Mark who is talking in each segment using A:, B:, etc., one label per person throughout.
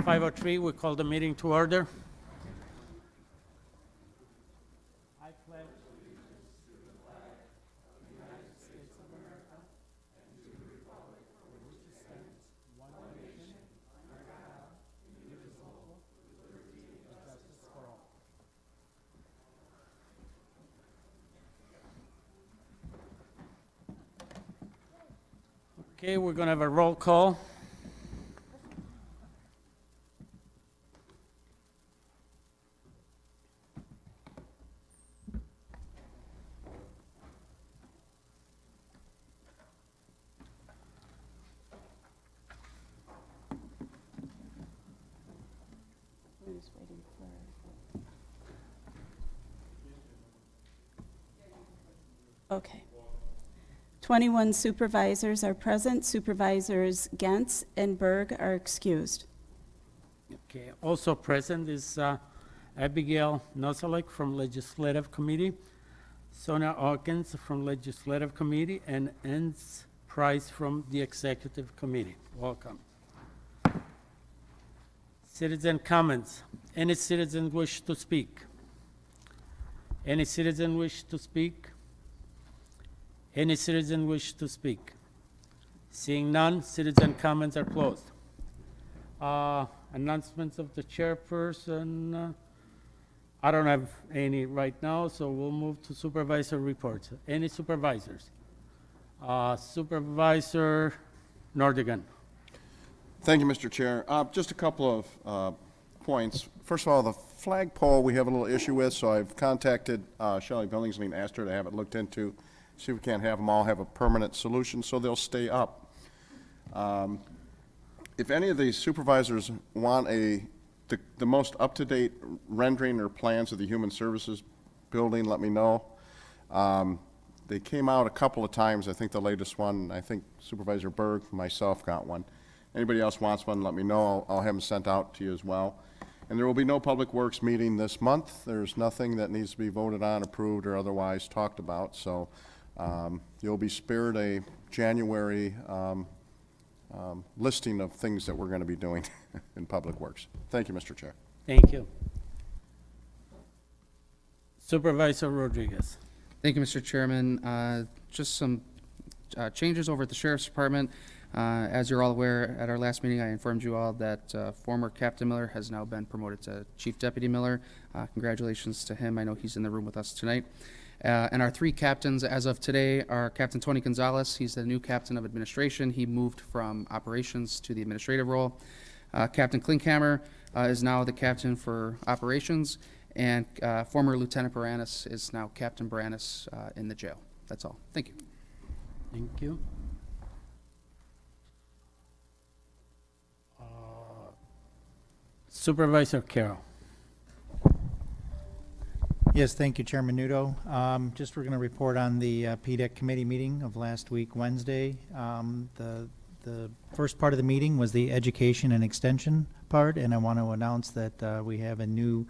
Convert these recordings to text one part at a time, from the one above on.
A: 5:03, we call the meeting to order. I pledge Okay, we're going to have a roll call.
B: Who's waiting for? Okay. 21 supervisors are present. Supervisors Gantz and Berg are excused.
A: Okay, also present is Abigail Nosalek from Legislative Committee, Sonia Hawkins from Legislative Committee, and Enz Price from the Executive Committee. Welcome. Citizen comments. Any citizen wish to speak? Any citizen wish to speak? Any citizen wish to speak? Seeing none, citizen comments are closed. Announcements of the chairperson. I don't have any right now, so we'll move to supervisor reports. Any supervisors? Supervisor Nordigan.
C: Thank you, Mr. Chair. Just a couple of points. First of all, the flagpole we have a little issue with, so I've contacted Shelley Billingsley and asked her to have it looked into. See if we can't have them all have a permanent solution so they'll stay up. If any of these supervisors want the most up-to-date rendering or plans of the Human Services building, let me know. They came out a couple of times. I think the latest one, I think Supervisor Berg, myself got one. Anybody else wants one, let me know. I'll have them sent out to you as well. And there will be no Public Works meeting this month. There's nothing that needs to be voted on, approved, or otherwise talked about. So you'll be spared a January listing of things that we're going to be doing in Public Works. Thank you, Mr. Chair.
A: Thank you. Supervisor Rodriguez.
D: Thank you, Mr. Chairman. Just some changes over at the Sheriff's Department. As you're all aware, at our last meeting, I informed you all that former Captain Miller has now been promoted to Chief Deputy Miller. Congratulations to him. I know he's in the room with us tonight. And our three captains as of today are Captain Tony Gonzalez. He's the new captain of administration. He moved from operations to the administrative role. Captain Klinkhammer is now the captain for operations. And former Lieutenant Baranis is now Captain Baranis in the jail. That's all. Thank you.
A: Thank you. Supervisor Carroll.
E: Yes, thank you, Chairman Nudo. Just we're going to report on the PDEC committee meeting of last week, Wednesday. The first part of the meeting was the education and extension part, and I want to announce that we have a new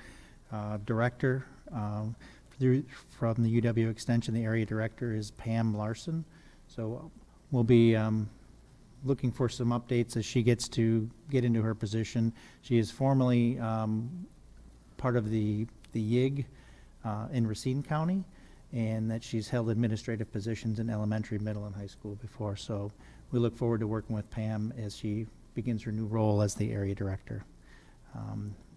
E: director from the UW Extension. The area director is Pam Larson. So we'll be looking for some updates as she gets to get into her position. She is formerly part of the YIG in Racine County, and that she's held administrative positions in elementary, middle, and high school before. So we look forward to working with Pam as she begins her new role as the area director.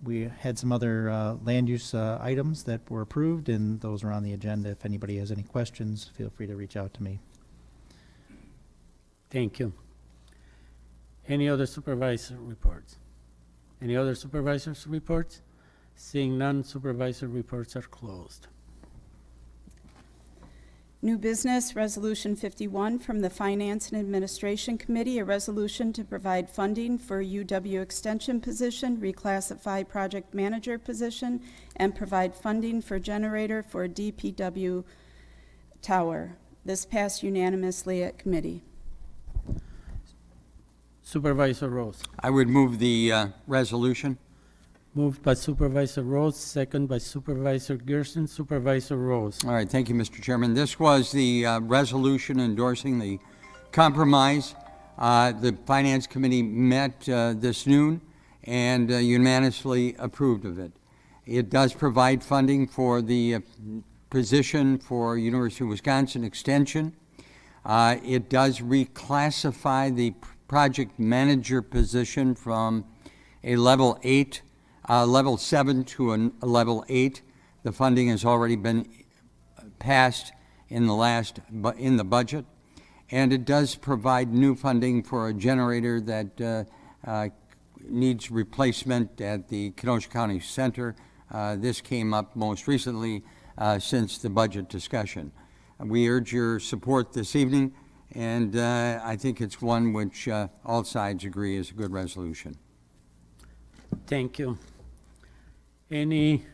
E: We had some other land use items that were approved, and those are on the agenda. If anybody has any questions, feel free to reach out to me.
A: Thank you. Any other supervisor reports? Any other supervisors' reports? Seeing none, supervisor reports are closed.
B: New business, Resolution 51 from the Finance and Administration Committee, a resolution to provide funding for UW Extension position, reclassify project manager position, and provide funding for generator for DPW tower. This passed unanimously at committee.
A: Supervisor Rose.
F: I would move the resolution.
A: Moved by Supervisor Rose, second by Supervisor Gerson. Supervisor Rose.
F: All right, thank you, Mr. Chairman. This was the resolution endorsing the compromise. The Finance Committee met this noon, and unanimously approved of it. It does provide funding for the position for University of Wisconsin Extension. It does reclassify the project manager position from a level 7 to a level 8. The funding has already been passed in the budget, and it does provide new funding for a generator that needs replacement at the Kenosha County Center. This came up most recently since the budget discussion. We urge your support this evening, and I think it's one which all sides agree is a good resolution.
A: Thank you. Any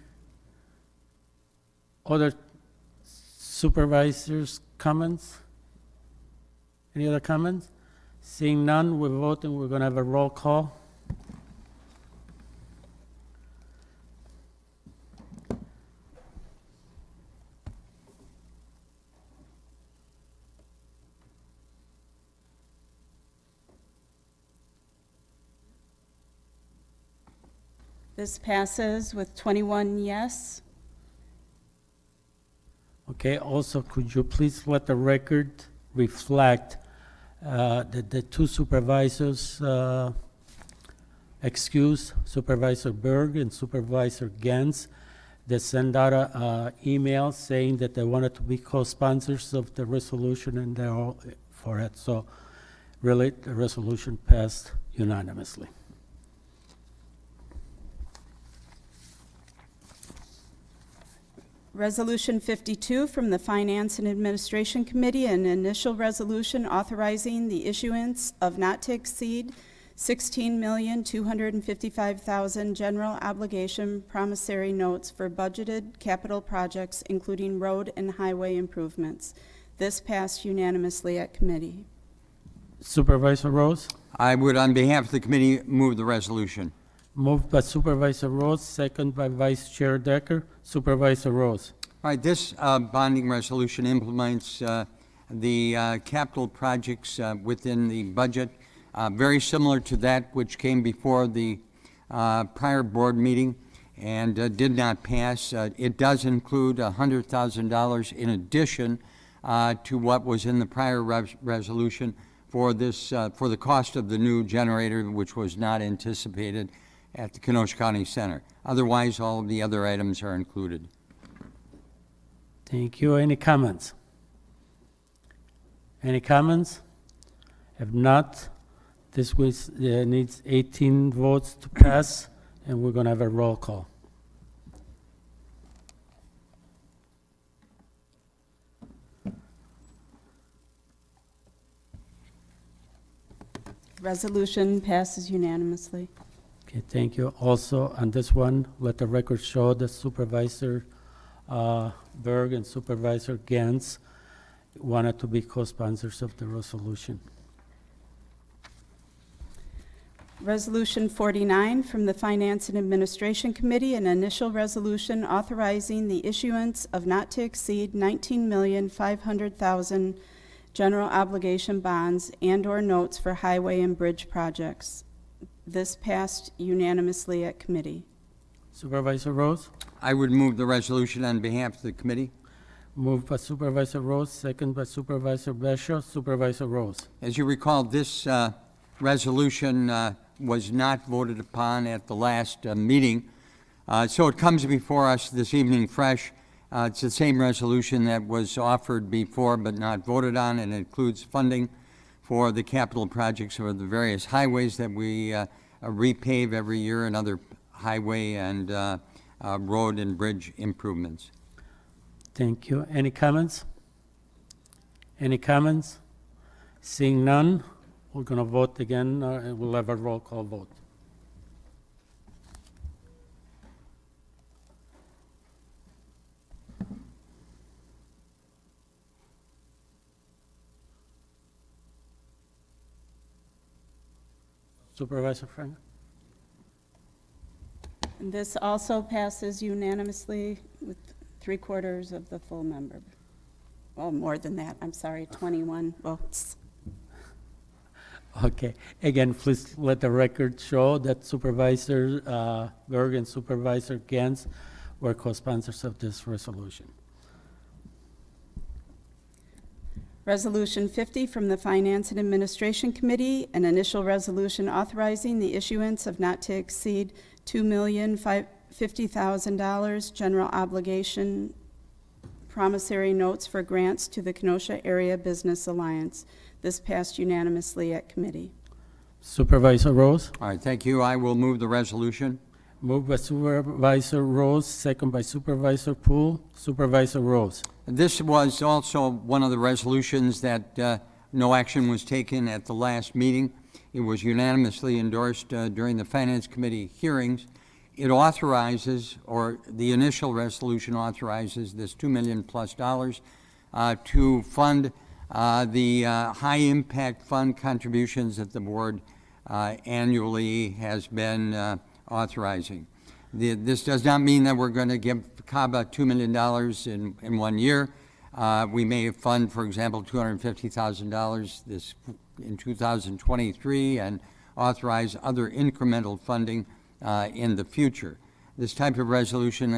A: other supervisors' comments? Any other comments? Seeing none, we're voting. We're going to have a roll call.
B: This passes with 21 yes.
A: Okay, also, could you please let the record reflect that the two supervisors excused, Supervisor Berg and Supervisor Gens, they sent out an email saying that they wanted to be co-sponsors of the resolution, and they're all for it. So really, the resolution passed unanimously.
B: Resolution 52 from the Finance and Administration Committee, an initial resolution authorizing the issuance of not to exceed $16,255,000 general obligation promissory notes for budgeted capital projects, including road and highway improvements. This passed unanimously at committee.
A: Supervisor Rose?
F: I would, on behalf of the committee, move the resolution.
A: Moved by Supervisor Rose, second by Vice Chair Decker. Supervisor Rose.
F: All right, this bonding resolution implements the capital projects within the budget, very similar to that which came before the prior board meeting and did not pass. It does include $100,000 in addition to what was in the prior resolution for this for the cost of the new generator, which was not anticipated at the Kenosha County Center. Otherwise, all of the other items are included.
A: Thank you. Any comments? Any comments? If not, this needs 18 votes to pass, and we're going to have a roll call.
B: Resolution passes unanimously.
A: Okay, thank you. Also, on this one, let the record show that Supervisor Berg and Supervisor Gens wanted to be co-sponsors of the resolution.
B: Resolution 49 from the Finance and Administration Committee, an initial resolution authorizing the issuance of not to exceed $19,500,000 general obligation bonds and/or notes for highway and bridge projects. This passed unanimously at committee.
A: Supervisor Rose?
F: I would move the resolution on behalf of the committee.
A: Moved by Supervisor Rose, second by Supervisor Besha. Supervisor Rose.
F: As you recall, this resolution was not voted upon at the last meeting, so it comes before us this evening fresh. It's the same resolution that was offered before but not voted on, and it includes funding for the capital projects of the various highways that we repave every year and other highway and road and bridge improvements.
A: Thank you. Any comments? Any comments? Seeing none, we're going to vote again, and we'll have a roll call vote. Supervisor Frank?
B: And this also passes unanimously with 3/4 of the full member. Well, more than that, I'm sorry, 21 votes.
A: Okay. Again, please let the record show that Supervisor Berg and Supervisor Gantz were co-sponsors of this resolution.
B: Resolution 50 from the Finance and Administration Committee, an initial resolution authorizing the issuance of not to exceed $2,050,000 general obligation promissory notes for grants to the Kenosha Area Business Alliance. This passed unanimously at committee.
A: Supervisor Rose?
F: All right, thank you. I will move the resolution.
A: Moved by Supervisor Rose, second by Supervisor Poole. Supervisor Rose.
F: This was also one of the resolutions that no action was taken at the last meeting. It was unanimously endorsed during the Finance Committee hearings. It authorizes, or the initial resolution authorizes this $2 million plus to fund the high-impact fund contributions that the board annually has been authorizing. This does not mean that we're going to give CABA $2 million in 1 year. We may fund, for example, $250,000 this in 2023 and authorize other incremental funding in the future. This type of resolution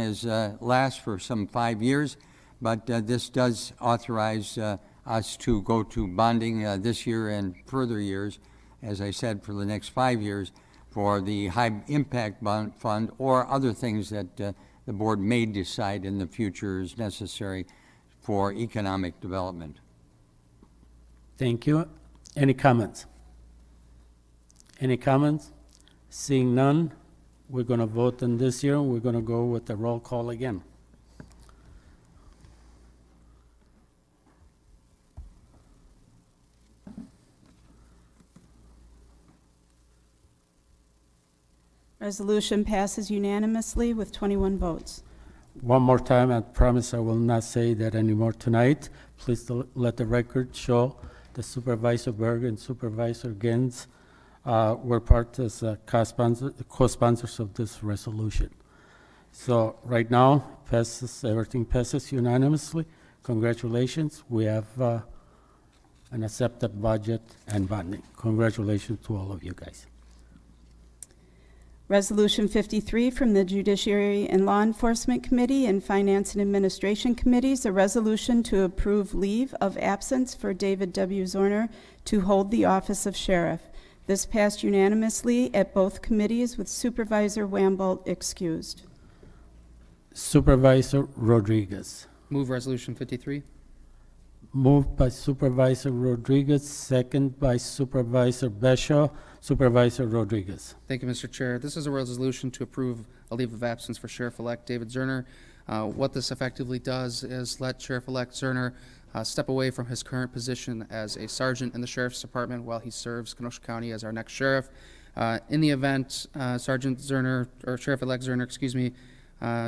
F: lasts for some 5 years, but this does authorize us to go to bonding this year and further years, as I said, for the next 5 years, for the high impact bond fund or other things that the board may decide in the future is necessary for economic development.
A: Thank you. Any comments? Any comments? Seeing none, we're going to vote on this year. We're going to go with the roll call again.
B: Resolution passes unanimously with 21 votes.
A: One more time, I promise I will not say that anymore tonight. Please let the record show that Supervisor Berg and Supervisor Gantz were part as co-sponsors of this resolution. So right now, everything passes unanimously. Congratulations. We have an accepted budget and bonding. Congratulations to all of you guys.
B: Resolution 53 from the Judiciary and Law Enforcement Committee and Finance and Administration Committees, a resolution to approve leave of absence for David W. Zorner to hold the office of sheriff. This passed unanimously at both committees with Supervisor Wambold excused.
A: Supervisor Rodriguez.
D: Move Resolution 53.
A: Moved by Supervisor Rodriguez, second by Supervisor Beshaw. Supervisor Rodriguez.
D: Thank you, Mr. Chair. This is a resolution to approve a leave of absence for Sheriff-elect David Zerner. What this effectively does is let Sheriff-elect Zerner step away from his current position as a sergeant in the Sheriff's Department while he serves Kenosha County as our next sheriff. In the event Sergeant Zerner, or Sheriff-elect Zerner, excuse me,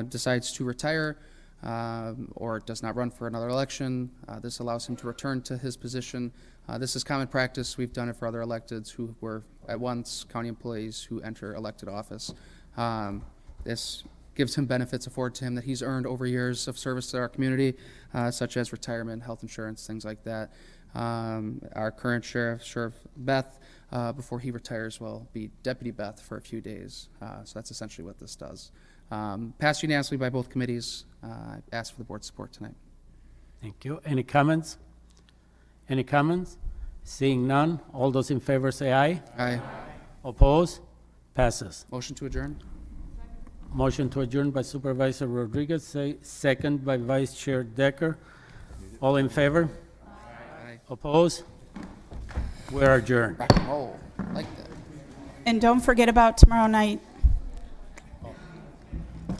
D: decides to retire or does not run for another election, this allows him to return to his position. This is common practice. We've done it for other electeds who were at once county employees who enter elected office. This gives him benefits afforded to him that he's earned over years of service to our community, such as retirement, health insurance, things like that. Our current sheriff, Sheriff Beth, before he retires, will be Deputy Beth for a few days. So that's essentially what this does. Passed unanimously by both committees. I ask for the board's support tonight.
A: Thank you. Any comments? Any comments? Seeing none, all those in favor say aye.
D: Aye.
A: Oppose? Passes.
D: Motion to adjourn?
A: Motion to adjourn by Supervisor Rodriguez, second by Vice Chair Decker. All in favor?
D: Aye.
A: Oppose? We're adjourned.
D: Rock and roll. Like that.
B: And don't forget about tomorrow night.